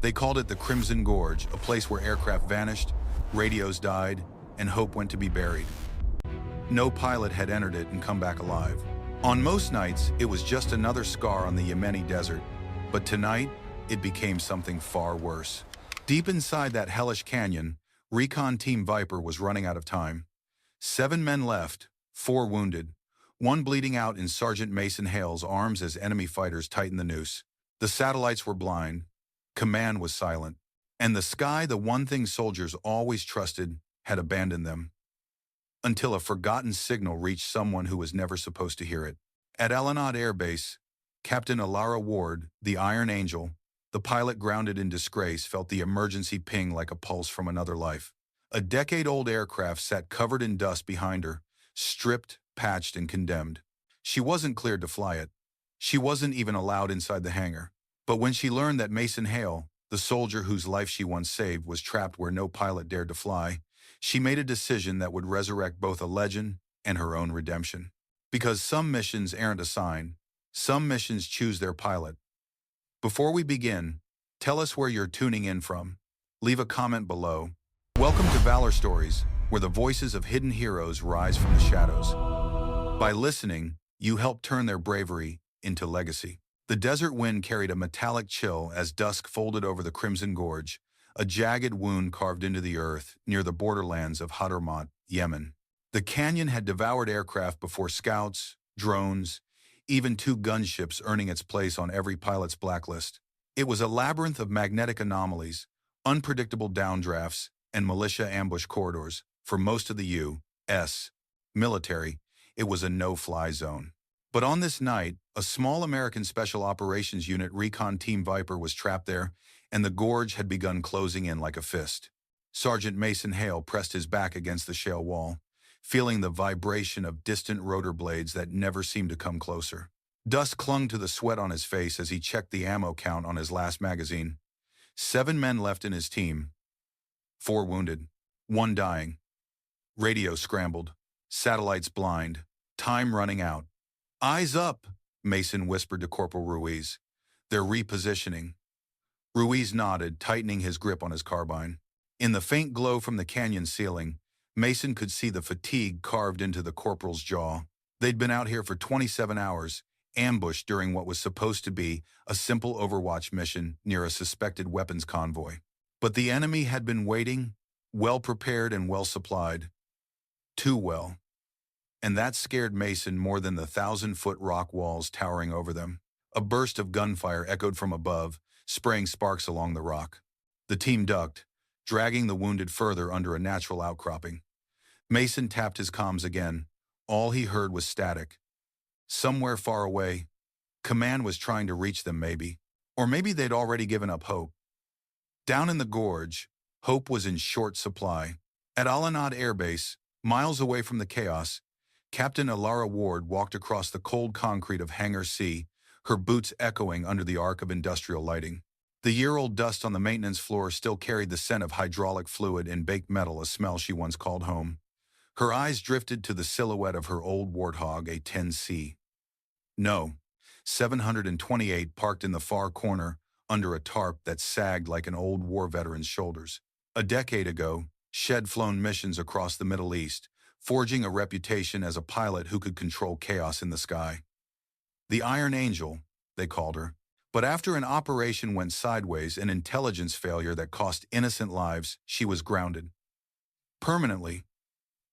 They called it the Crimson Gorge, a place where aircraft vanished, radios died, and hope went to be buried. No pilot had entered it and come back alive. On most nights, it was just another scar on the Yemeni desert, but tonight, it became something far worse. Deep inside that hellish canyon, Recon Team Viper was running out of time. 7 men left, 4 wounded, 1 bleeding out in Sergeant Mason Hale's arms as enemy fighters tightened the noose. The satellites were blind, command was silent, and the sky, the one thing soldiers always trusted, had abandoned them. Until a forgotten signal reached someone who was never supposed to hear it. At Elara Air Base, Captain Elara Ward, the Iron Angel, the pilot grounded in disgrace, felt the emergency ping like a pulse from another life. A decade-old aircraft sat covered in dust behind her, stripped, patched, and condemned. She wasn't cleared to fly it. She wasn't even allowed inside the hangar. But when she learned that Mason Hale, the soldier whose life she once saved, was trapped where no pilot dared to fly, she made a decision that would resurrect both a legend and her own redemption. Because some missions aren't a sign, some missions choose their pilot. Before we begin, tell us where you're tuning in from. Leave a comment below. Welcome to Valor Stories, where the voices of hidden heroes rise from the shadows. By listening, you help turn their bravery into legacy. The desert wind carried a metallic chill as dusk folded over the Crimson Gorge, a jagged wound carved into the earth near the borderlands of Hadramaut, Yemen. The canyon had devoured aircraft before scouts, drones, even 2 gunships earning its place on every pilot's blacklist. It was a labyrinth of magnetic anomalies, unpredictable downdrafts, and militia ambush corridors. For most of the U.S. military, it was a no-fly zone. But on this night, a small American Special Operations Unit, Recon Team Viper, was trapped there, and the gorge had begun closing in like a fist. Sergeant Mason Hale pressed his back against the shale wall, feeling the vibration of distant rotor blades that never seemed to come closer. Dust clung to the sweat on his face as he checked the ammo count on his last magazine. 7 men left in his team, 4 wounded, 1 dying. Radio scrambled, satellites blind, time running out. "Eyes up," Mason whispered to Corporal Ruiz. "They're repositioning." Ruiz nodded, tightening his grip on his carbine. In the faint glow from the canyon ceiling, Mason could see the fatigue carved into the corporal's jaw. They'd been out here for 27 hours, ambushed during what was supposed to be a simple overwatch mission near a suspected weapons convoy. But the enemy had been waiting, well-prepared and well-supplied. Too well. And that scared Mason more than the 1,000-foot rock walls towering over them. A burst of gunfire echoed from above, spraying sparks along the rock. The team ducked, dragging the wounded further under a natural outcropping. Mason tapped his comms again. All he heard was static. Somewhere far away, command was trying to reach them maybe. Or maybe they'd already given up hope. Down in the gorge, hope was in short supply. At Elara Air Base, miles away from the chaos, Captain Elara Ward walked across the cold concrete of Hangar C, her boots echoing under the arc of industrial lighting. The year-old dust on the maintenance floor still carried the scent of hydraulic fluid and baked metal, a smell she once called home. Her eyes drifted to the silhouette of her old Warthog, A-10 No, 728 parked in the far corner under a tarp that sagged like an old war veteran's shoulders. A decade ago, she'd flown missions across the Middle East, forging a reputation as a pilot who could control chaos in the sky. The Iron Angel, they called her. But after an operation went sideways, an intelligence failure that cost innocent lives, she was grounded. Permanently.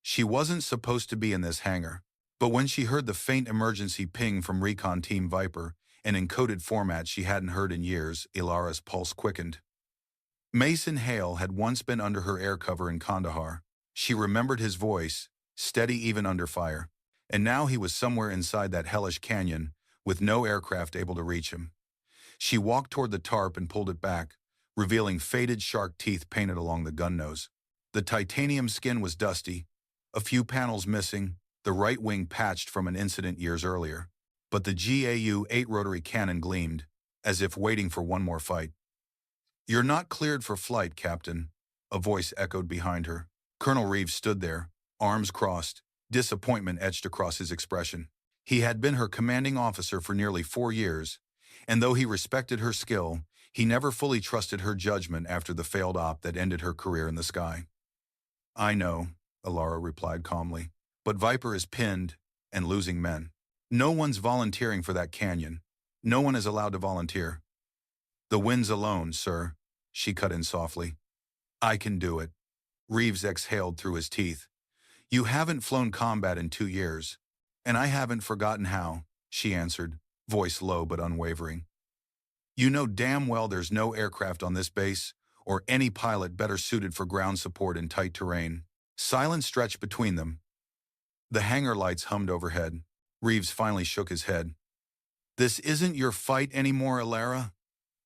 She wasn't supposed to be in this hangar. But when she heard the faint emergency ping from Recon Team Viper, an encoded format she hadn't heard in years, Elara's pulse quickened. Mason Hale had once been under her air cover in Kandahar. She remembered his voice, steady even under fire. And now he was somewhere inside that hellish canyon, with no aircraft able to reach him. She walked toward the tarp and pulled it back, revealing faded shark teeth painted along the gun nose. The titanium skin was dusty, a few panels missing, the right wing patched from an incident years earlier. But the GAU-8 rotary cannon gleamed, as if waiting for one more fight. "You're not cleared for flight, Captain," a voice echoed behind her. Colonel Reeves stood there, arms crossed, disappointment etched across his expression. He had been her commanding officer for nearly 4 years, and though he respected her skill, He never fully trusted her judgment after the failed op that ended her career in the sky. I know, Elara replied calmly, but Viper is pinned and losing men. No one's volunteering for that canyon. No one is allowed to volunteer. The winds alone, sir, she cut in softly. I can do it. Reeves exhaled through his teeth. You haven't flown combat in 2 years, and I haven't forgotten how, she answered, voice low but unwavering. You know damn well there's no aircraft on this base, or any pilot better suited for ground support in tight terrain. Silence stretched between them. The hangar lights hummed overhead. Reeves finally shook his head. This isn't your fight anymore, Elara?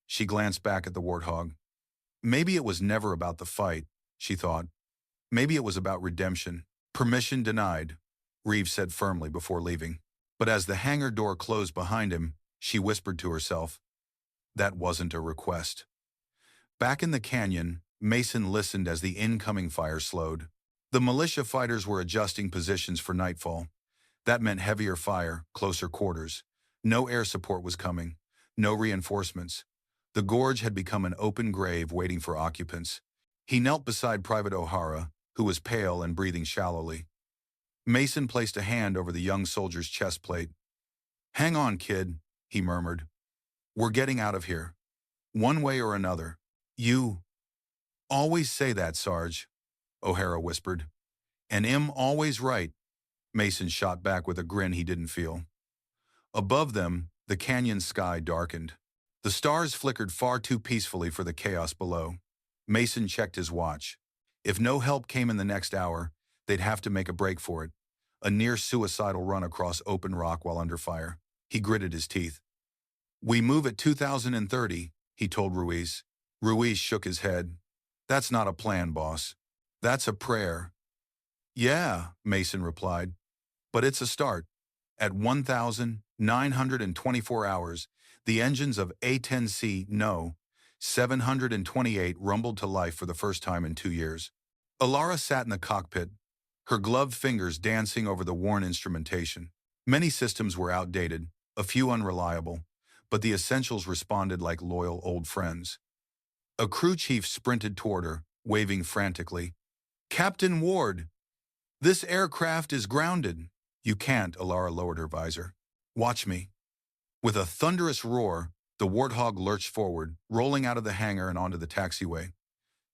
She glanced back at the Warthog. Maybe it was never about the fight, she thought. Maybe it was about redemption. Permission denied, Reeves said firmly before leaving. But as the hangar door closed behind him, she whispered to herself, that wasn't a request. Back in the canyon, Mason listened as the incoming fire slowed. The militia fighters were adjusting positions for nightfall. That meant heavier fire, closer quarters. No air support was coming. No reinforcements. The gorge had become an open grave waiting for occupants. He knelt beside Private O'Hara, who was pale and breathing shallowly. Mason placed a hand over the young soldier's chest plate. Hang on, kid, he murmured. We're getting out of here. One way or another. You always say that, Sarge, O'Hara whispered. And always right, Mason shot back with a grin he didn't feel. Above them, the canyon sky darkened. The stars flickered far too peacefully for the chaos below. Mason checked his watch. If no help came in the next hour, they'd have to make a break for it. A near-suicidal run across open rock while under fire. He gritted his teeth. We move at 2030, he told Ruiz. Ruiz shook his head. That's not a plan, boss. That's a prayer. Yeah, Mason replied. But it's a start. At 1,924 hours, the engines of A-10C, no, 728 rumbled to life for the first time in 2 years. Elara sat in the cockpit, her gloved fingers dancing over the worn instrumentation. Many systems were outdated, a few unreliable, but the essentials responded like loyal old friends. A crew chief sprinted toward her, waving frantically. Captain Ward, this aircraft is grounded. You can't, Elara lowered her visor. Watch me. With a thunderous roar, the Warthog lurched forward, rolling out of the hangar and onto the taxiway.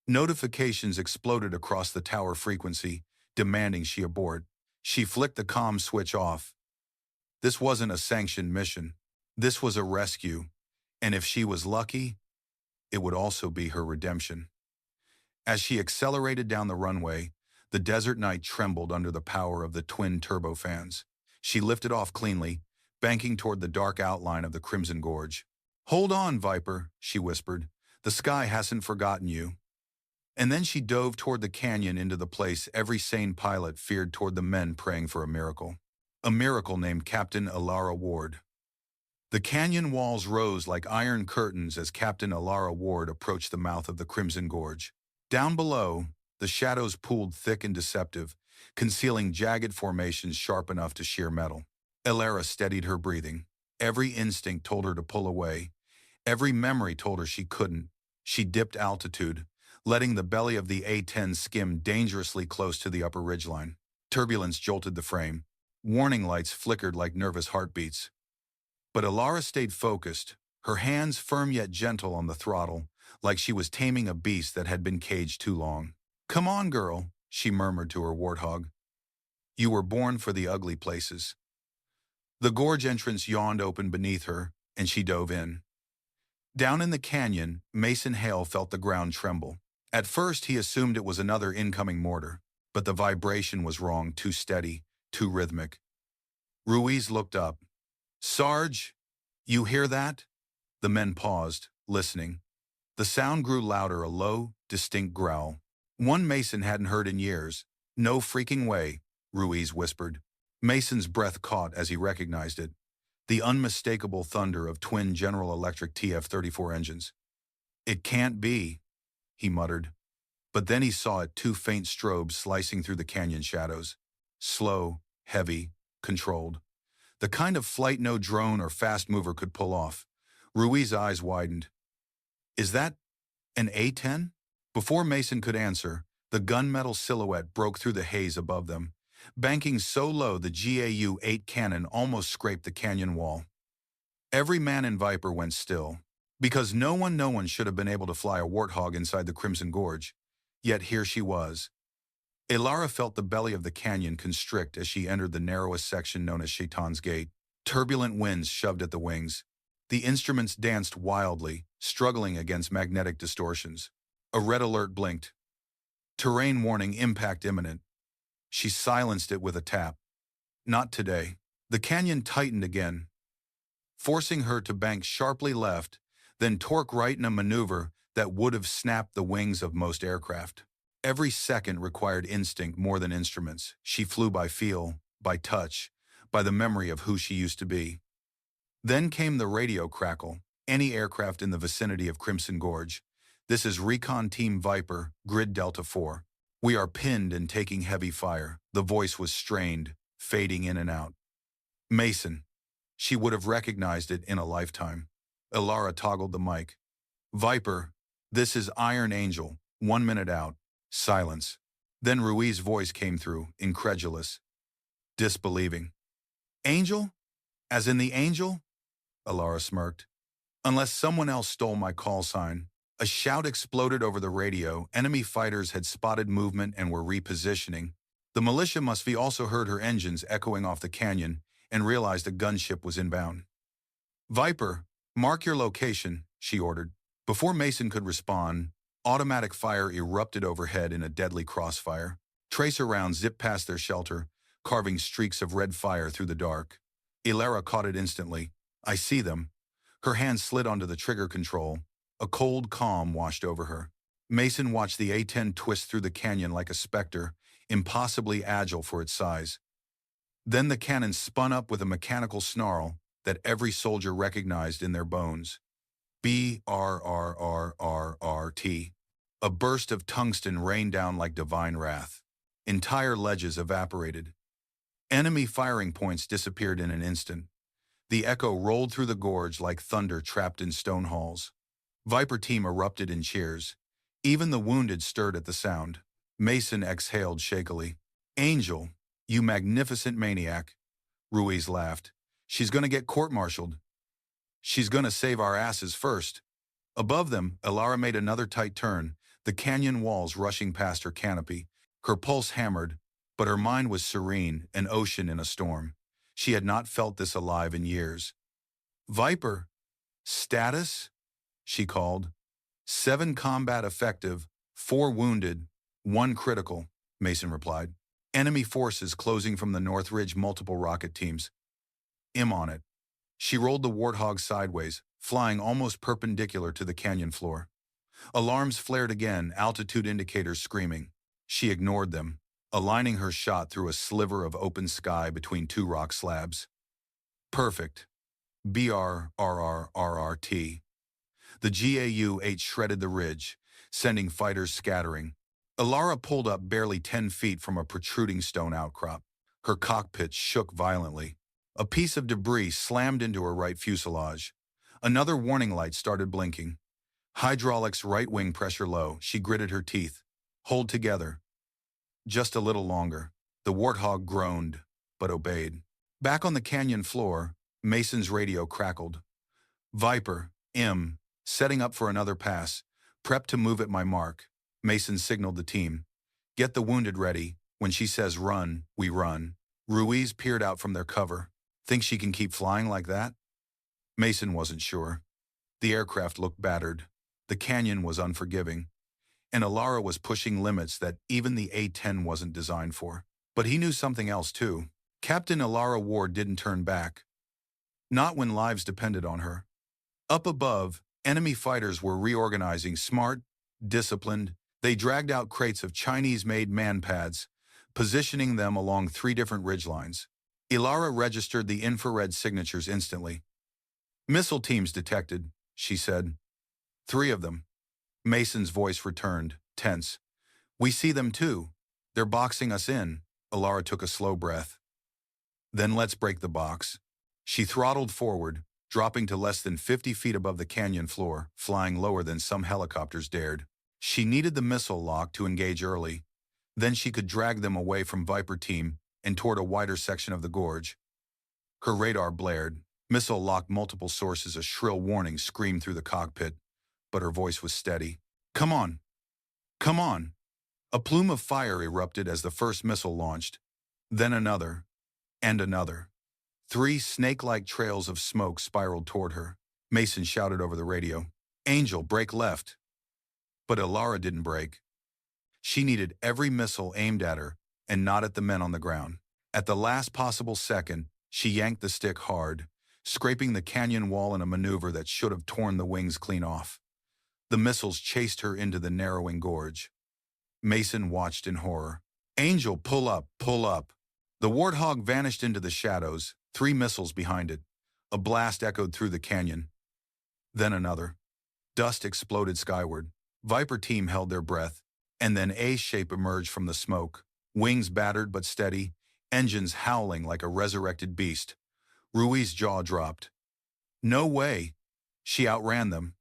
Notifications exploded across the tower frequency, demanding she abort. She flicked the comm switch off. This wasn't a sanctioned mission. This was a rescue. And if she was lucky, it would also be her redemption. As she accelerated down the runway, the desert night trembled under the power of the twin turbofans. She lifted off cleanly, banking toward the dark outline of the Crimson Gorge. Hold on, Viper, she whispered. The sky hasn't forgotten you. And then she dove toward the canyon into the place every sane pilot feared toward the men praying for a miracle. A miracle named Captain Elara Ward. The canyon walls rose like iron curtains as Captain Elara Ward approached the mouth of the Crimson Gorge. Down below, the shadows pooled thick and deceptive, concealing jagged formations sharp enough to shear metal. Elara steadied her breathing. Every instinct told her to pull away. Every memory told her she couldn't. She dipped altitude, letting the belly of the A-10 skim dangerously close to the upper ridgeline. Turbulence jolted the frame. Warning lights flickered like nervous heartbeats. But Elara stayed focused, her hands firm yet gentle on the throttle, like she was taming a beast that had been caged too long. Come on, girl, she murmured to her Warthog. You were born for the ugly places. The gorge entrance yawned open beneath her, and she dove in. Down in the canyon, Mason Hale felt the ground tremble. At first, he assumed it was another incoming mortar, but the vibration was wrong, too steady, too rhythmic. Ruiz looked up. Sarge, you hear that? The men paused, listening. The sound grew louder, a low, distinct growl. One Mason hadn't heard in years. No freaking way, Ruiz whispered. Mason's breath caught as he recognized it. The unmistakable thunder of twin General Electric TF-34 engines. It can't be, he muttered. But then he saw it, two faint strobes slicing through the canyon shadows. Slow, heavy, controlled. The kind of flight no drone or fast mover could pull off. Ruiz's eyes widened. Is that an A-10? Before Mason could answer, the gunmetal silhouette broke through the haze above them, banking so low the GAU-8 cannon almost scraped the canyon wall. Every man in Viper went still, because no one should have been able to fly a Warthog inside the Crimson Gorge, yet here she was. Elara felt the belly of the canyon constrict as she entered the narrowest section known as Shaitan's Gate. Turbulent winds shoved at the wings. The instruments danced wildly, struggling against magnetic distortions. A red alert blinked. Terrain warning, impact imminent. She silenced it with a tap. Not today. The canyon tightened again, forcing her to bank sharply left, then torque right in a maneuver that would have snapped the wings of most aircraft. Every second required instinct more than instruments. She flew by feel, by touch, by the memory of who she used to be. Then came the radio crackle. Any aircraft in the vicinity of Crimson Gorge. This is Recon Team Viper, Grid Delta 4. We are pinned and taking heavy fire. The voice was strained, fading in and out. Mason. She would have recognized it in a lifetime. Elara toggled the mic. Viper, this is Iron Angel, 1 minute out. Silence. Then Ruiz's voice came through, incredulous, disbelieving. Angel? As in the angel? Elara smirked. Unless someone else stole my call sign. A shout exploded over the radio. Enemy fighters had spotted movement and were repositioning. The militia must have also heard her engines echoing off the canyon and realized a gunship was inbound. Viper, mark your location, she ordered. Before Mason could respond, automatic fire erupted overhead in a deadly crossfire. Tracer rounds zipped past their shelter, carving streaks of red fire through the dark. Elara caught it instantly. I see them. Her hand slid onto the trigger control. A cold calm washed over her. Mason watched the A-10 twist through the canyon like a specter, impossibly agile for its size. Then the cannon spun up with a mechanical snarl that every soldier recognized in their bones. BRRRRRT. A burst of tungsten rained down like divine wrath. Entire ledges evaporated. Enemy firing points disappeared in an instant. The echo rolled through the gorge like thunder trapped in stone halls. Viper team erupted in cheers. Even the wounded stirred at the sound. Mason exhaled shakily. Angel, you magnificent maniac. Ruiz laughed. She's gonna get court-martialed. She's gonna save our asses first. Above them, Elara made another tight turn, the canyon walls rushing past her canopy. Her pulse hammered, but her mind was serene, an ocean in a storm. She had not felt this alive in years. Viper, status? She called. 7 combat effective, 4 wounded, 1 critical, Mason replied. Enemy forces closing from the North Ridge, multiple rocket teams. I'm on it. She rolled the Warthog sideways, flying almost perpendicular to the canyon floor. Alarms flared again, altitude indicators screaming. She ignored them, aligning her shot through a sliver of open sky between 2 rock slabs. Perfect. BRRRRT. The GAU-8 shredded the ridge, sending fighters scattering. Elara pulled up barely 10 feet from a protruding stone outcrop. Her cockpit shook violently. A piece of debris slammed into her right fuselage. Another warning light started blinking. Hydraulics right wing pressure low. She gritted her teeth. Hold together. Just a little longer. The Warthog groaned, but obeyed. Back on the canyon floor, Mason's radio crackled. Viper, setting up for another pass. Prep to move at my mark. Mason signaled the team. Get the wounded ready. When she says run, we run. Ruiz peered out from their cover. Think she can keep flying like that? Mason wasn't sure. The aircraft looked battered. The canyon was unforgiving. And Elara was pushing limits that even the A-10 wasn't designed for. But he knew something else too. Captain Elara Ward didn't turn back. Not when lives depended on her. Up above, enemy fighters were reorganizing, smart, disciplined. They dragged out crates of Chinese-made man-pads, positioning them along 3 different ridgelines. Elara registered the infrared signatures instantly. Missile teams detected, she said. 3 of them. Mason's voice returned, tense. We see them too. They're boxing us in. Elara took a slow breath. Then let's break the box. She throttled forward, dropping to less than 50 feet above the canyon floor, flying lower than some helicopters dared. She needed the missile lock to engage early. Then she could drag them away from Viper Team and toward a wider section of the gorge. Her radar blared. Missile locked multiple sources. A shrill warning screamed through the cockpit, but her voice was steady. Come on! Come on! A plume of fire erupted as the first missile launched. Then another. And another. 3 snake-like trails of smoke spiraled toward her. Mason shouted over the radio, "Angel, brake left." But Elara didn't brake. She needed every missile aimed at her and not at the men on the ground. At the last possible second, she yanked the stick hard, scraping the canyon wall in a maneuver that should have torn the wings clean off. The missiles chased her into the narrowing gorge. Mason watched in horror. "Angel, pull up, pull up." The Warthog vanished into the shadows, 3 missiles behind it. A blast echoed through the canyon. Then another. Dust exploded skyward. Viper Team held their breath, and then A-shape emerged from the smoke. Wings battered but steady, engines howling like a resurrected beast. Rui's jaw dropped. No way! She outran them.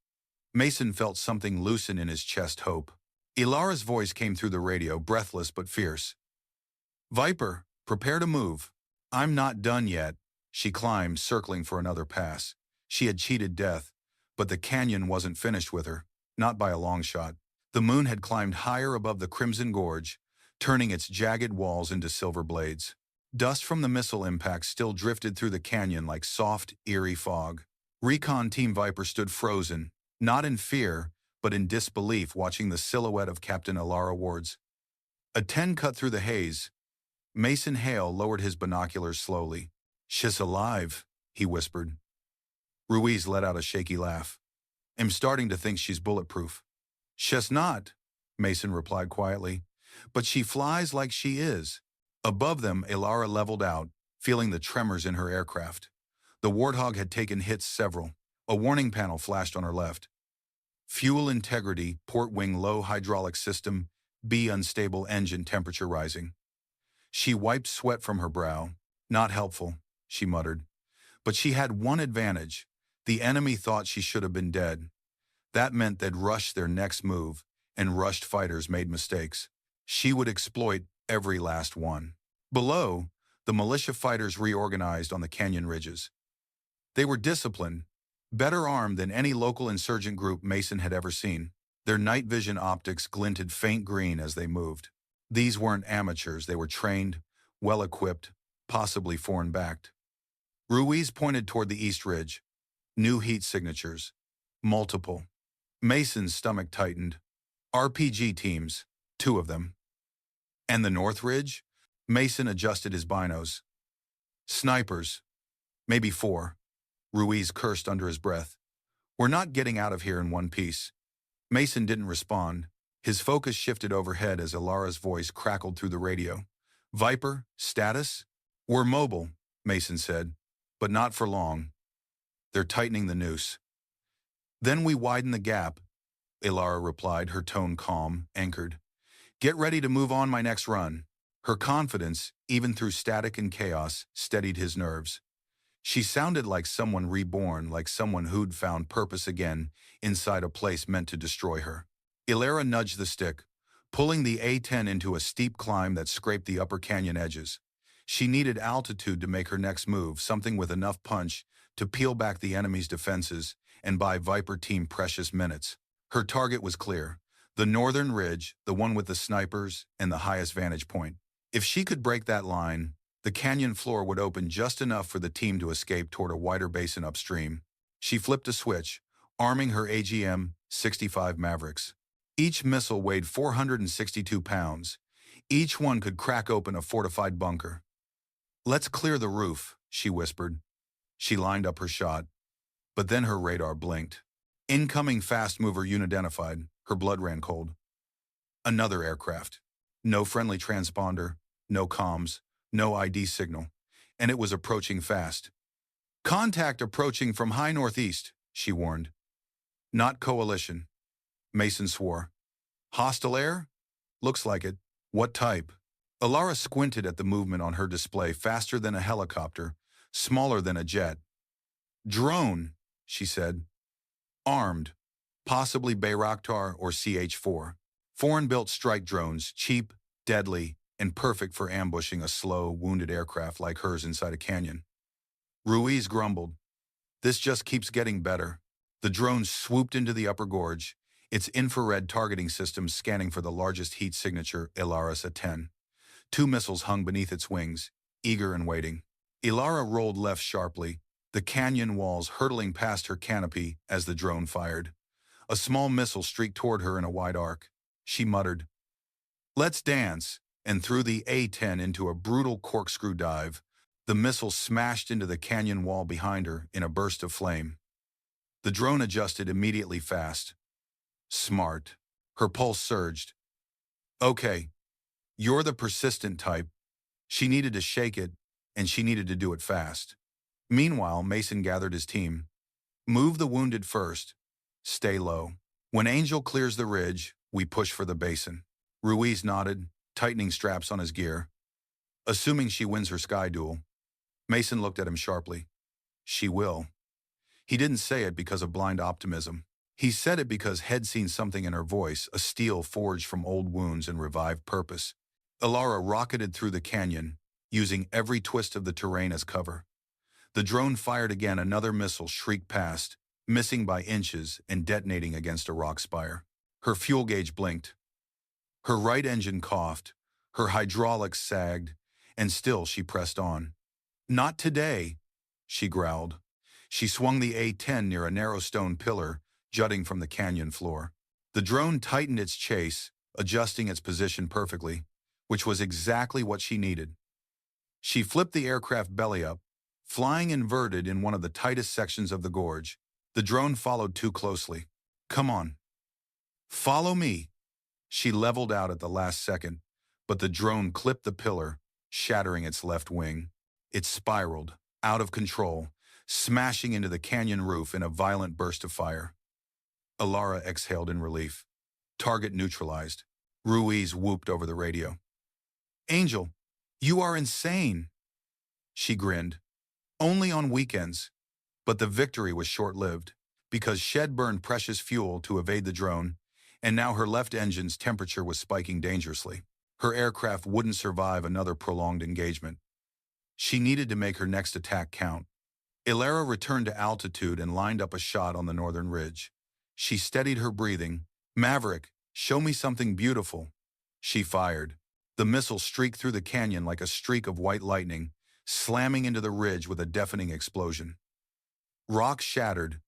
Mason felt something loosen in his chest. Hope. Elara's voice came through the radio, breathless but fierce. "Viper, prepare to move." "I'm not done yet." She climbed, circling for another pass. She had cheated death, but the canyon wasn't finished with her, not by a long shot. The moon had climbed higher above the Crimson Gorge, turning its jagged walls into silver blades. Dust from the missile impacts still drifted through the canyon like soft, eerie fog. Recon Team Viper stood frozen, not in fear, but in disbelief, watching the silhouette of Captain Elara Ward's. A-10 cut through the haze. Mason Hale lowered his binoculars slowly. "She's alive," he whispered. Ruiz let out a shaky laugh. "I'm starting to think she's bulletproof." "She's not," Mason replied quietly, "but she flies like she is." Above them, Elara leveled out, feeling the tremors in her aircraft. The Warthog had taken hits several. A warning panel flashed on her left. "Fuel integrity, port wing low hydraulic system, B unstable engine temperature rising." She wiped sweat from her brow. "Not helpful," she muttered. But she had one advantage. The enemy thought she should have been dead. That meant they'd rush their next move, and rushed fighters made mistakes. She would exploit every last one. Below, the militia fighters reorganized on the canyon ridges. They were disciplined, better armed than any local insurgent group Mason had ever seen. Their night vision optics glinted faint green as they moved. These weren't amateurs, they were trained, well-equipped, possibly foreign-backed. Ruiz pointed toward the east ridge. New heat signatures. Multiple. Mason's stomach tightened. RPG teams, 2 of them. And the north ridge? Mason adjusted his binos. Snipers. Maybe 4. Ruiz cursed under his breath. "We're not getting out of here in one piece." Mason didn't respond. His focus shifted overhead as Elara's voice crackled through the radio. "Viper, status?" "We're mobile," Mason said, "but not for long. They're tightening the noose." "Then we widen the gap," Elara replied, her tone calm, anchored. "Get ready to move on my next run." Her confidence, even through static and chaos, steadied his nerves. She sounded like someone reborn, like someone who'd found purpose again inside a place meant to destroy her. Elara nudged the stick, pulling the A-10 into a steep climb that scraped the upper canyon edges. She needed altitude to make her next move, something with enough punch to peel back the enemy's defenses and buy Viper Team precious minutes. Her target was clear: the northern ridge, the one with the snipers and the highest vantage point. If she could break that line, the canyon floor would open just enough for the team to escape toward a wider basin upstream. She flipped a switch, arming her AGM-65 Mavericks. Each missile weighed 462 pounds. Each one could crack open a fortified bunker. "Let's clear the roof," she whispered. She lined up her shot, but then her radar blinked. Incoming fast mover unidentified. Her blood ran cold. Another aircraft. No friendly transponder, no comms, no ID signal, and it was approaching fast. "Contact approaching from high northeast," she warned. "Not coalition," Mason swore. "Hostile air? Looks like it. What type?" Elara squinted at the movement on her display, faster than a helicopter, smaller than a jet. Drone, she said. Armed, possibly Bayraktar or CH-4. Foreign-built strike drones, cheap, deadly, and perfect for ambushing a slow, wounded aircraft like hers inside a canyon. Ruiz grumbled. This just keeps getting better. The drone swooped into the upper gorge, its infrared targeting system scanning for the largest heat signature, Elara's A-10. 2 missiles hung beneath its wings, eager and waiting. Elara rolled left sharply, the canyon walls hurtling past her canopy as the drone fired. A small missile streaked toward her in a wide arc. She muttered, "Let's dance," and threw the A-10 into a brutal corkscrew dive. The missile smashed into the canyon wall behind her in a burst of flame. The drone adjusted immediately fast. Smart. Her pulse surged. Okay, you're the persistent type. She needed to shake it, and she needed to do it fast. Meanwhile, Mason gathered his team. Move the wounded first. Stay low. When Angel clears the ridge, we push for the basin. Ruiz nodded, tightening straps on his gear. Assuming she wins her sky duel. Mason looked at him sharply. She will. He didn't say it because of blind optimism. He said it because he'd seen something in her voice, a steel forged from old wounds and revived purpose. Elara rocketed through the canyon, using every twist of the terrain as cover. The drone fired again. Another missile shrieked past, missing by inches and detonating against a rock spire. Her fuel gauge blinked. Her right engine coughed, her hydraulics sagged, and still she pressed on. Not today, she growled. She swung the A-10 near a narrow stone pillar jutting from the canyon floor. The drone tightened its chase, adjusting its position perfectly, which was exactly what she needed. She flipped the aircraft belly up, flying inverted in one of the tightest sections of the gorge. The drone followed too closely. Come on. Follow me. She leveled out at the last second, but the drone clipped the pillar, shattering its left wing. It spiraled, out of control, smashing into the canyon roof in a violent burst of fire. Elara exhaled in relief. Target neutralized. Ruiz whooped over the radio. Angel, you are insane. She grinned. Only on weekends. But the victory was short-lived, because Shed burned precious fuel to evade the drone, and now her left engine's temperature was spiking dangerously. Her aircraft wouldn't survive another prolonged engagement. She needed to make her next attack count. Elara returned to altitude and lined up a shot on the northern ridge. She steadied her breathing. Maverick, show me something beautiful. She fired. The missile streaked through the canyon like a streak of white lightning, slamming into the ridge with a deafening explosion. Rocks shattered.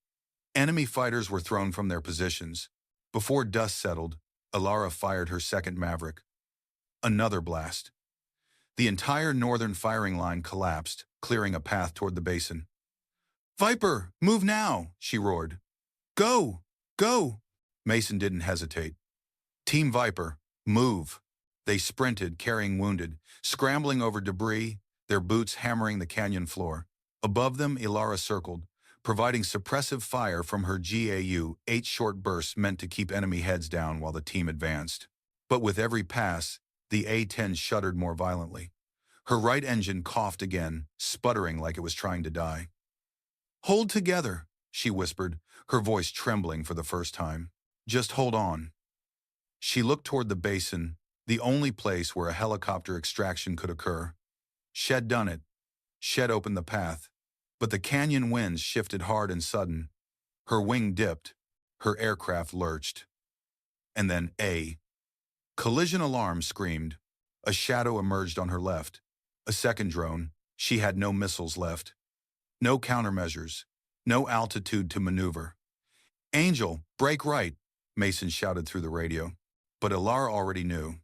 Enemy fighters were thrown from their positions. Before dust settled, Elara fired her second Maverick. Another blast. The entire northern firing line collapsed, clearing a path toward the basin. Viper, move now, she roared. Go! Go! Mason didn't hesitate. Team Viper, move. They sprinted, carrying wounded, scrambling over debris, their boots hammering the canyon floor. Above them, Elara circled, providing suppressive fire from her GAU, 8 short bursts meant to keep enemy heads down while the team advanced. But with every pass, the A-10 shuddered more violently. Her right engine coughed again, sputtering like it was trying to die. Hold together, she whispered, her voice trembling for the first time. Just hold on. She looked toward the basin, the only place where a helicopter extraction could occur. Shed done it. Shed opened the path. But the canyon winds shifted hard and sudden. Her wing dipped. Her aircraft lurched. And then a collision alarm screamed. A shadow emerged on her left. A second drone. She had no missiles left. No countermeasures. No altitude to maneuver. Angel, brake right, Mason shouted through the radio. But Elara already knew.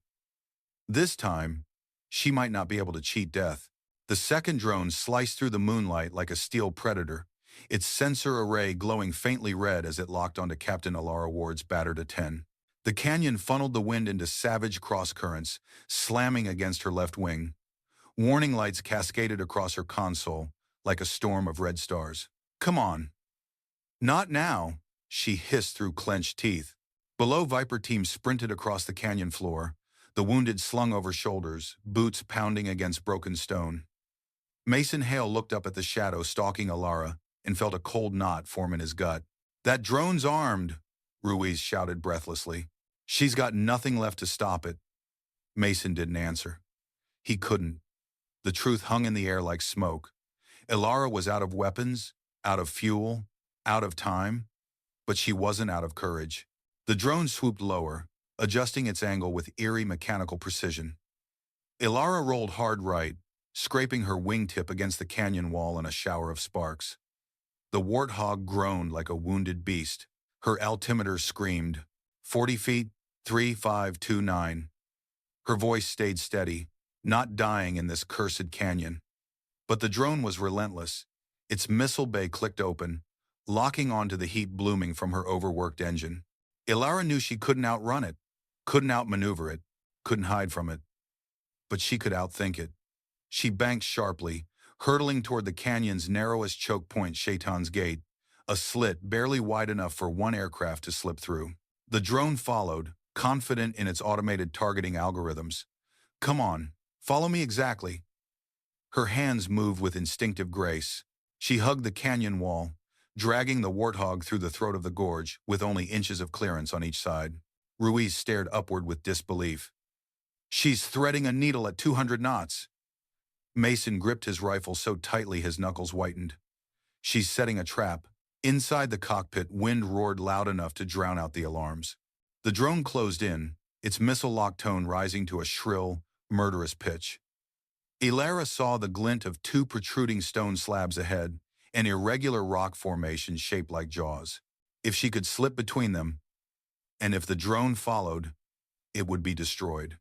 This time, she might not be able to cheat death. The second drone sliced through the moonlight like a steel predator, its sensor array glowing faintly red as it locked onto Captain Elara Ward's battered A-10. The canyon funneled the wind into savage cross-currents, slamming against her left wing. Warning lights cascaded across her console like a storm of red stars. Come on. Not now, she hissed through clenched teeth. Below, Viper team sprinted across the canyon floor, the wounded slung over shoulders, boots pounding against broken stone. Mason Hale looked up at the shadow stalking Elara, and felt a cold knot form in his gut. "That drone's armed," Ruiz shouted breathlessly. "She's got nothing left to stop it." Mason didn't answer. He couldn't. The truth hung in the air like smoke. Elara was out of weapons, out of fuel, out of time, but she wasn't out of courage. The drone swooped lower, adjusting its angle with eerie mechanical precision. Elara rolled hard right, scraping her wingtip against the canyon wall in a shower of sparks. The Warthog groaned like a wounded beast. Her altimeter screamed, 40 feet, 3529. Her voice stayed steady, not dying in this cursed canyon. But the drone was relentless. Its missile bay clicked open, locking onto the heat blooming from her overworked engine. Elara knew she couldn't outrun it, couldn't outmaneuver it, couldn't hide from it. But she could outthink it. She banked sharply, hurtling toward the canyon's narrowest choke point, Shaitan's Gate, a slit barely wide enough for one aircraft to slip through. The drone followed, confident in its automated targeting algorithms. "Come on, follow me exactly." Her hands moved with instinctive grace. She hugged the canyon wall, dragging the Warthog through the throat of the gorge with only inches of clearance on each side. Ruiz stared upward with disbelief. "She's threading a needle at 200 knots. Mason gripped his rifle so tightly his knuckles whitened. "She's setting a trap." Inside the cockpit, wind roared loud enough to drown out the alarms. The drone closed in, its missile-locked tone rising to a shrill, murderous pitch. Elara saw the glint of two protruding stone slabs ahead, an irregular rock formation shaped like jaws. If she could slip between them, and if the drone followed, it would be destroyed.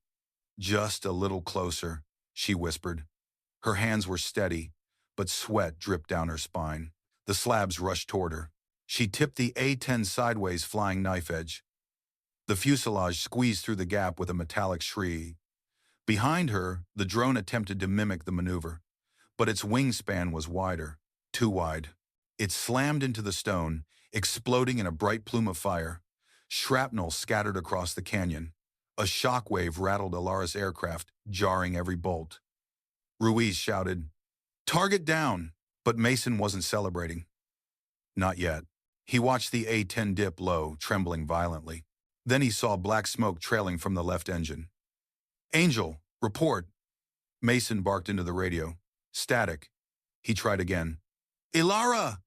"Just a little closer," she whispered. Her hands were steady, but sweat dripped down her spine. The slabs rushed toward her. She tipped the A-10 sideways, flying knife edge. The fuselage squeezed through the gap with a metallic shriek. Behind her, the drone attempted to mimic the maneuver, but its wingspan was wider, too wide. It slammed into the stone, exploding in a bright plume of fire. Shrapnel scattered across the canyon. A shockwave rattled Elara's aircraft, jarring every bolt. Ruiz shouted, "Target down!" But Mason wasn't celebrating. Not yet. He watched the A-10 dip low, trembling violently. Then he saw black smoke trailing from the left engine. "Angel, report!" Mason barked into the radio. Static. He tried again. "Elara!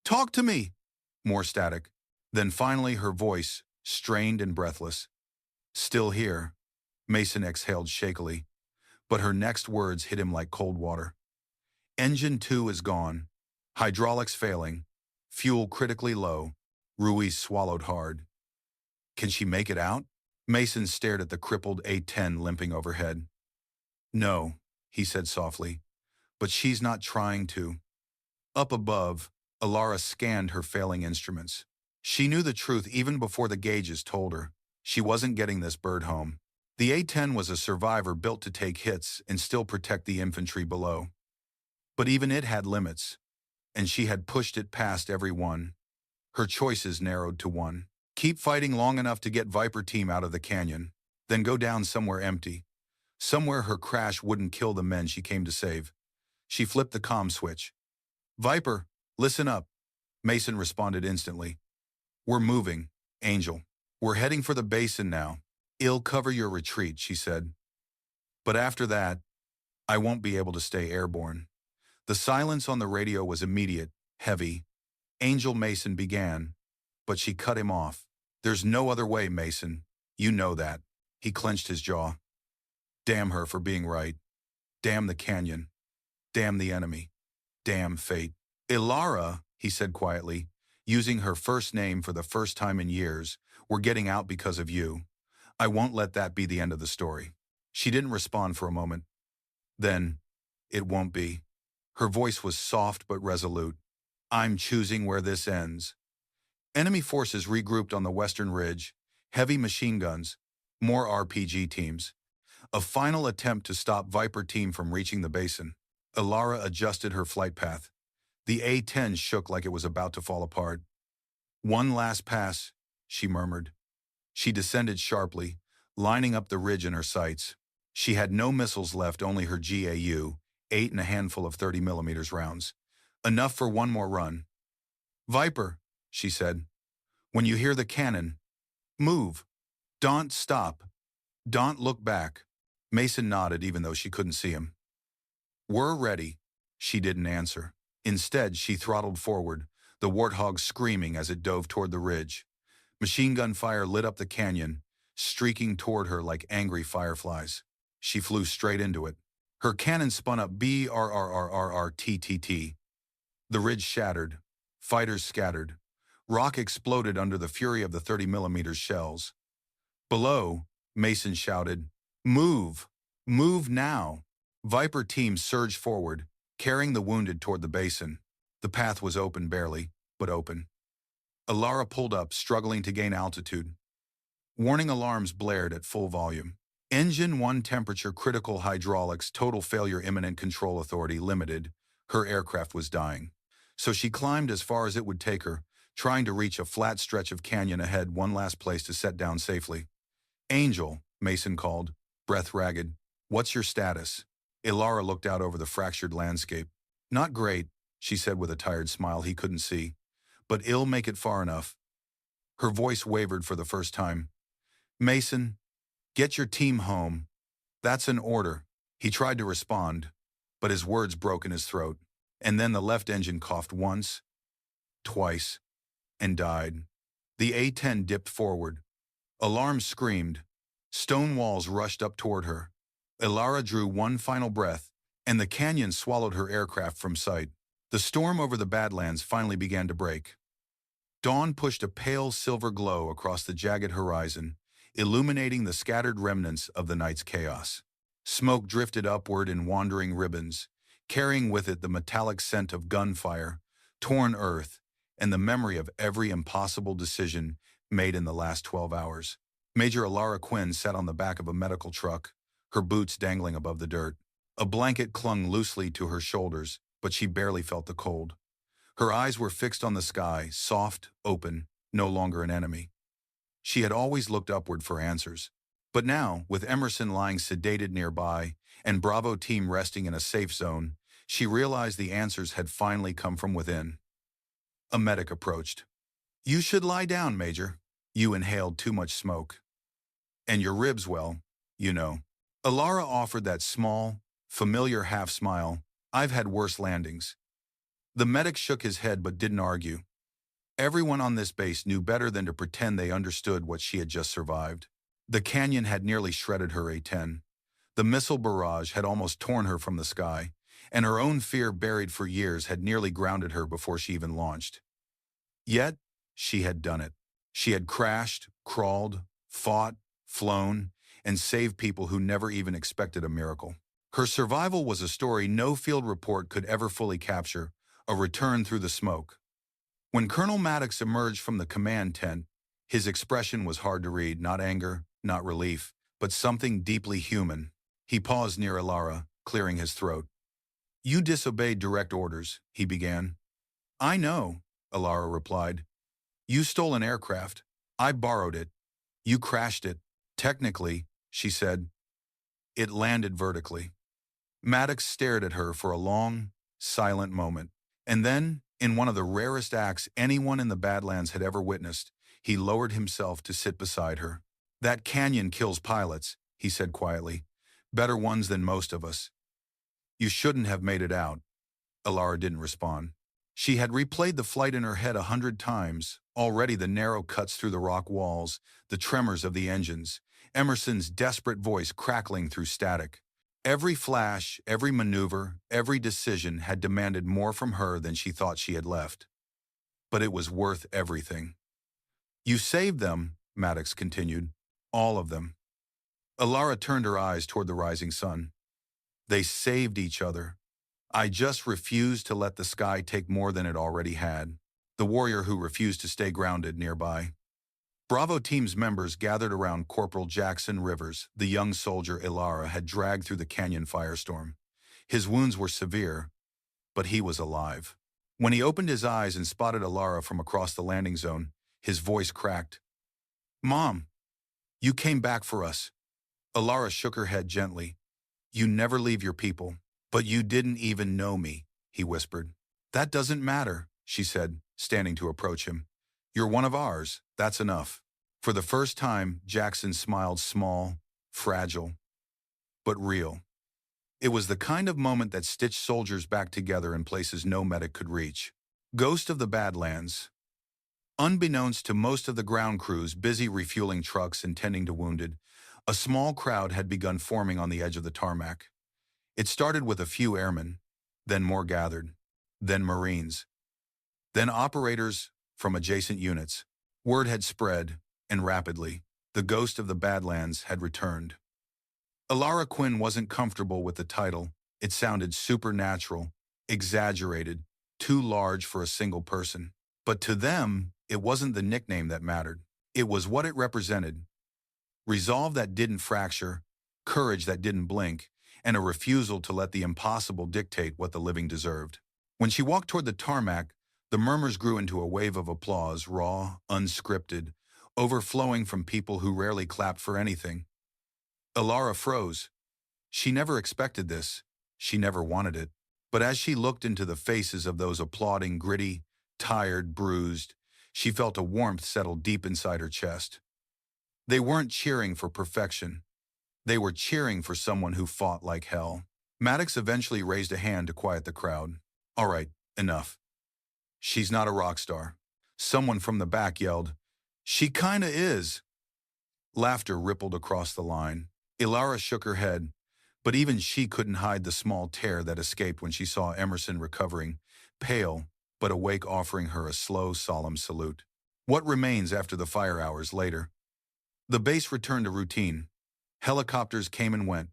Talk to me!" More static. Then finally her voice, strained and breathless. "Still here." Mason exhaled shakily, but her next words hit him like cold water. "Engine 2 is gone. Hydraulics failing. Fuel critically low." Ruiz swallowed hard. "Can she make it out?" Mason stared at the crippled A-10 limping overhead. "No," he said softly, "but she's not trying to." Up above, Elara scanned her failing instruments. She knew the truth even before the gauges told her. She wasn't getting this bird home. The A-10 was a survivor built to take hits and still protect the infantry below. But even it had limits, and she had pushed it past every one. Her choices narrowed to one. Keep fighting long enough to get Viper Team out of the canyon, then go down somewhere empty, somewhere her crash wouldn't kill the men she came to save. She flipped the comm switch. "Viper, listen up," Mason responded instantly. "We're moving, Angel. We're heading for the basin now. I'll cover your retreat," she said. "But after that, I won't be able to stay airborne." The silence on the radio was immediate, heavy. Angel, Mason began, but she cut him off. "There's no other way, Mason. You know that." He clenched his jaw. Damn her for being right. Damn the canyon. Damn the enemy. Damn fate. "Elara," he said quietly, using her first name for the first time in years, "we're getting out because of you. I won't let that be the end of the story." She didn't respond for a moment. Then, "It won't be." Her voice was soft but resolute. "I'm choosing where this ends." Enemy forces regrouped on the western ridge, heavy machine guns, more RPG teams. A final attempt to stop Viper Team from reaching the basin. Elara adjusted her flight path. The A-10 shook like it was about to fall apart. "One last pass," she murmured. She descended sharply, lining up the ridge in her sights. She had no missiles left, only her GAU, 8 and a handful of 30mm rounds. Enough for one more run, Viper, she said. When you hear the cannon, move. Don't stop. Don't look back. Mason nodded even though she couldn't see him. We're ready. She didn't answer. Instead, she throttled forward, the Warthog screaming as it dove toward the ridge. Machine gun fire lit up the canyon, streaking toward her like angry fireflies. She flew straight into it. Her cannon spun up BRRRRT. The ridge shattered. Fighters scattered. Rock exploded under the fury of the 30mm shells. Below, Mason shouted, "Move! Move now!" Viper teams surged forward, carrying the wounded toward the basin. The path was open barely, but open. Elara pulled up, struggling to gain altitude. Warning alarms blared at full volume. Engine 1 temperature critical hydraulics total failure imminent control authority limited. Her aircraft was dying. So she climbed as far as it would take her, trying to reach a flat stretch of canyon ahead, one last place to set down safely. "Angel," Mason called, breath ragged. "What's your status?" Elara looked out over the fractured landscape. "Not great," she said with a tired smile he couldn't see. "But I'll make it far enough." Her voice wavered for the first time. "Mason, get your team home. That's an order." He tried to respond, but his words broke in his throat. And then the left engine coughed once, twice, and died. The A-10 dipped forward. Alarms screamed. Stone walls rushed up toward her. Elara drew one final breath, and the canyon swallowed her aircraft from sight. The storm over the Badlands finally began to break. Dawn pushed a pale silver glow across the jagged horizon, illuminating the scattered remnants of the night's chaos. Smoke drifted upward in wandering ribbons, carrying with it the metallic scent of gunfire, torn earth, and the memory of every impossible decision made in the last 12 hours. Major Elara Quinn sat on the back of a medical truck, her boots dangling above the dirt. A blanket clung loosely to her shoulders, but she barely felt the cold. Her eyes were fixed on the sky, soft, open, no longer an enemy. She had always looked upward for answers. But now, with Emerson lying sedated nearby and Bravo team resting in a safe zone, she realized the answers had finally come from within. A medic approached. "You should lie down, Major. You inhaled too much smoke. And your ribs, well, you know." Elara offered that small, familiar half-smile. "I've had worse landings." The medic shook his head but didn't argue. Everyone on this base knew better than to pretend they understood what she had just survived. The canyon had nearly shredded her A-10. The missile barrage had almost torn her from the sky, and her own fear buried for years had nearly grounded her before she even launched. Yet, she had done it. She had crashed, crawled, fought, flown, and saved people who never even expected a miracle. Her survival was a story no field report could ever fully capture, a return through the smoke. When Colonel Maddox emerged from the command tent, his expression was hard to read, not anger, not relief, but something deeply human. He paused near Elara, clearing his throat. "You disobeyed direct orders," he began. "I know," Elara replied. "You stole an aircraft. I borrowed it. You crashed it. Technically," she said, "it landed vertically." Maddox stared at her for a long, silent moment. And then, in one of the rarest acts anyone in the Badlands had ever witnessed, he lowered himself to sit beside her. "That canyon kills pilots," he said quietly. "Better ones than most of us." "You shouldn't have made it out." Elara didn't respond. She had replayed the flight in her head 100 times, already the narrow cuts through the rock walls, the tremors of the engines, Emerson's desperate voice crackling through static. Every flash, every maneuver, every decision had demanded more from her than she thought she had left. But it was worth everything. "You saved them," Maddox continued. "All of them." Elara turned her eyes toward the rising sun. "They saved each other. I just refused to let the sky take more than it already had." The warrior who refused to stay grounded nearby. Bravo team's members gathered around Corporal Jackson Rivers, the young soldier Elara had dragged through the canyon firestorm. His wounds were severe, but he was alive. When he opened his eyes and spotted Elara from across the landing zone, his voice cracked. "Mom, you came back for us." Elara shook her head gently. "You never leave your people." "But you didn't even know me," he whispered. "That doesn't matter," she said. standing to approach him. "You're one of ours, that's enough." For the first time, Jackson smiled, small, fragile, but real. It was the kind of moment that stitched soldiers back together in places no medic could reach. Ghost of the Badlands. Unbeknownst to most of the ground crews busy refueling trucks and tending to wounded, a small crowd had begun forming on the edge of the tarmac. It started with a few airmen, then more gathered, then Marines, then operators from adjacent units. Word had spread, and rapidly, the ghost of the Badlands had returned. Elara Quinn wasn't comfortable with the title. It sounded supernatural, exaggerated, too large for a single person. But to them, it wasn't the nickname that mattered. It was what it represented. Resolve that didn't fracture, courage that didn't blink, and a refusal to let the impossible dictate what the living deserved. When she walked toward the tarmac, the murmurs grew into a wave of applause, raw, unscripted, overflowing from people who rarely clapped for anything. Elara froze. She never expected this. She never wanted it. But as she looked into the faces of those applauding, gritty, tired, bruised, she felt a warmth settle deep inside her chest. They weren't cheering for perfection. They were cheering for someone who fought like hell. Maddox eventually raised a hand to quiet the crowd. "All right, enough. She's not a rock star." Someone from the back yelled, "She kinda is." Laughter rippled across the line. Elara shook her head, but even she couldn't hide the small tear that escaped when she saw Emerson recovering, pale but awake, offering her a slow, solemn salute. What remains after the fire hours later? The base returned to routine. Helicopters came and went.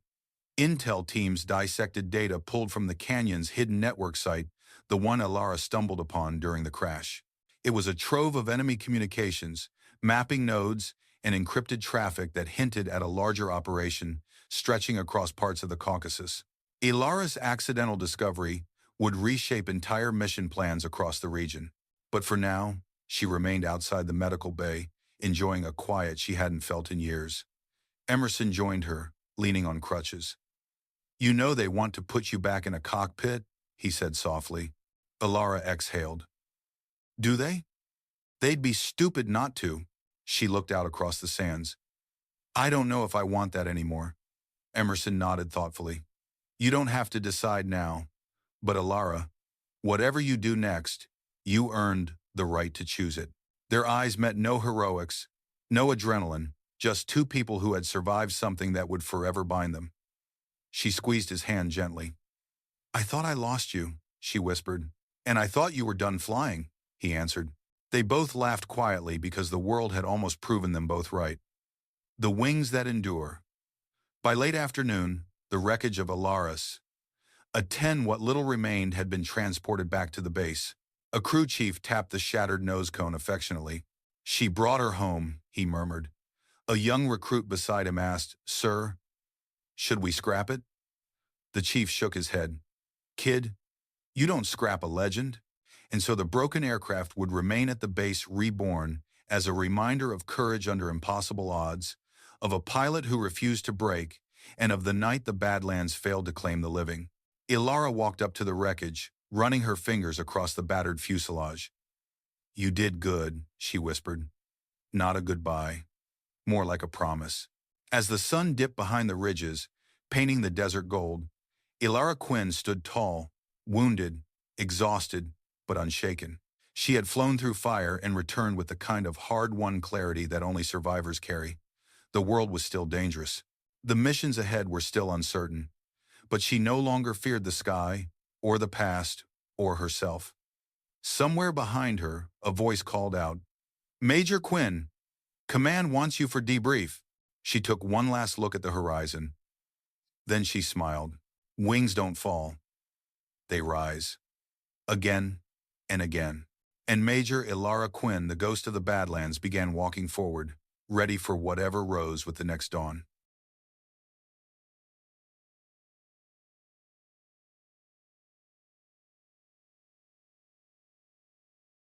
Intel teams dissected data pulled from the canyon's hidden network site, the one Elara stumbled upon during the crash. It was a trove of enemy communications, mapping nodes, and encrypted traffic that hinted at a larger operation stretching across parts of the Caucasus. Elara's accidental discovery would reshape entire mission plans across the region. But for now, she remained outside the medical bay, enjoying a quiet she hadn't felt in years. Emerson joined her, leaning on crutches. "You know they want to put you back in a cockpit," he said softly. Elara exhaled. "Do they? They'd be stupid not to." She looked out across the sands. "I don't know if I want that anymore." Emerson nodded thoughtfully. "You don't have to decide now. But Elara, whatever you do next, you earned the right to choose it." Their eyes met, no heroics, no adrenaline, just two people who had survived something that would forever bind them. She squeezed his hand gently. "I thought I lost you," she whispered. "And I thought you were done flying," he answered. They both laughed quietly because the world had almost proven them both right. The wings that endure. By late afternoon, the wreckage of Elara's A-10, what little remained, had been transported back to the base. A crew chief tapped the shattered nose cone affectionately. "She brought her home," he murmured. A young recruit beside him asked, "Sir, should we scrap it?" The chief shook his head. "Kid, you don't scrap a legend." And so the broken aircraft would remain at the base, reborn, as a reminder of courage under impossible odds, of a pilot who refused to break, and of the night the Badlands failed to claim the living. Elara walked up to the wreckage, running her fingers across the battered fuselage. "You did good," she whispered. "Not a goodbye, more like a promise." As the sun dipped behind the ridges, painting the desert gold, Elara Quinn stood tall, wounded, exhausted, but unshaken. She had flown through fire and returned with the kind of hard-won clarity that only survivors carry. The world was still dangerous. The missions ahead were still uncertain. But she no longer feared the sky, or the past, or herself. Somewhere behind her, a voice called out, "Major Quinn, Command wants you for debrief." She took one last look at the horizon. Then she smiled. Wings don't fall. They rise. Again and again. And Major Elara Quinn, the ghost of the Badlands, began walking forward, ready for whatever rose with the next dawn.